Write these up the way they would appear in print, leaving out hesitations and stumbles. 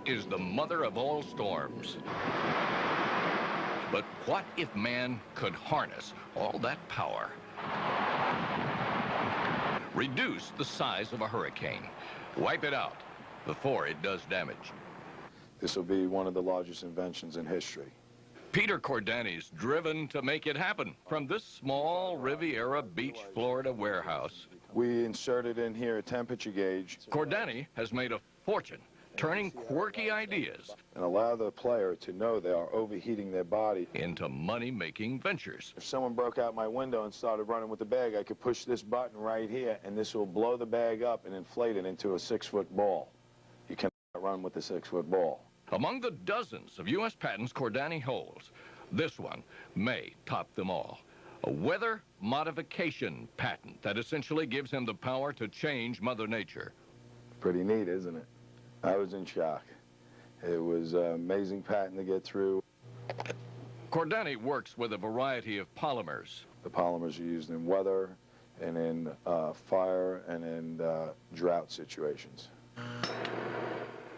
is the mother of all storms. But what if man could harness all that power? Reduce the size of a hurricane. Wipe it out before it does damage. This will be one of the largest inventions in history. Peter Cordani's driven to make it happen from this small Riviera Beach, Florida warehouse. We inserted in here a temperature gauge. Cordani has made a fortune turning quirky ideas And allow the player to know they are overheating their body. into money-making ventures. If someone broke out my window and started running with the bag, I could push this button right here, and this will blow the bag up and inflate it into a 6-foot ball. You cannot run with a 6-foot ball. Among the dozens of U.S. patents Cordani holds, this one may top them all. A weather modification patent that essentially gives him the power to change Mother Nature. Pretty neat, isn't it? I was in shock. It was an amazing patent to get through. Cordani works with a variety of polymers. The polymers are used in weather and in fire and in drought situations.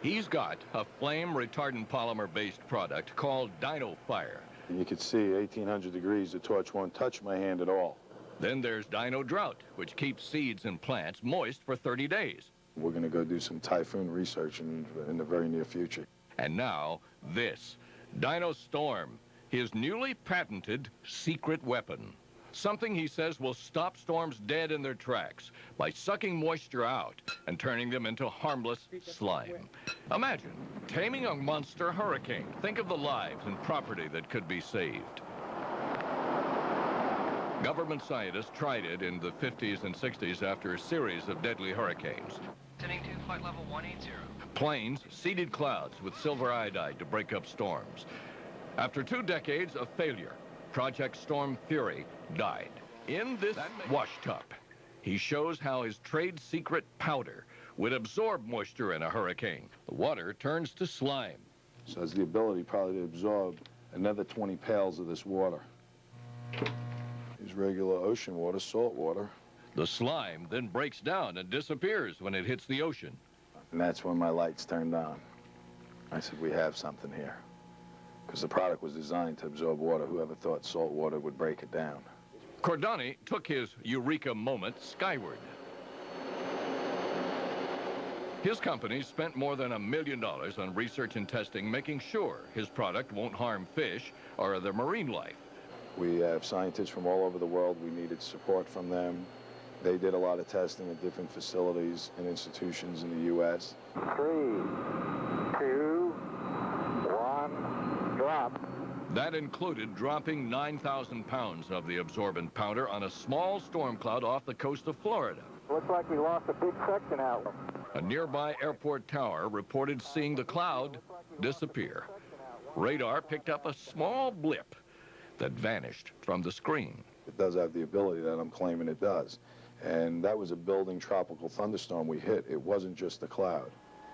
He's got a flame-retardant polymer-based product called Dino Fire. And you could see 1,800 degrees, the torch won't touch my hand at all. Then there's Dino Drought, which keeps seeds and plants moist for 30 days. We're going to go do some typhoon research in the very near future. And now, this, Dino Storm, his newly patented secret weapon. Something he says will stop storms dead in their tracks by sucking moisture out and turning them into harmless slime. Imagine taming a monster hurricane. Think of the lives and property that could be saved. Government scientists tried it in the 50s and 60s after a series of deadly hurricanes. Descending to flight level 180. Planes seeded clouds with silver iodide to break up storms. After 2 decades of failure, Project Storm Fury died. In this wash tub, he shows how his trade secret powder would absorb moisture in a hurricane. The water turns to slime. So it has the ability probably to absorb another 20 pails of this water. Here's regular ocean water, salt water. The slime then breaks down and disappears when it hits the ocean. And that's when my lights turned on. I said, we have something here. Because the product was designed to absorb water. Whoever thought salt water would break it down? Cordani took his eureka moment skyward. His company spent more than $1 million on research and testing, making sure his product won't harm fish or other marine life. We have scientists from all over the world. We needed support from them. They did a lot of testing at different facilities and institutions in the U.S. 3, 2, 1, drop. That included dropping 9,000 pounds of the absorbent powder on a small storm cloud off the coast of Florida. Looks like we lost a big section out. A nearby airport tower reported seeing the cloud disappear. Radar picked up a small blip that vanished from the screen. It does have the ability that I'm claiming it does. And that was a building tropical thunderstorm we hit. It wasn't just a cloud.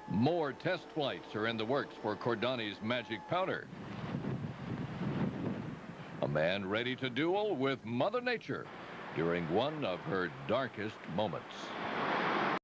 More test flights are in the works for Cordani's magic powder. A man ready to duel with Mother Nature during one of her darkest moments.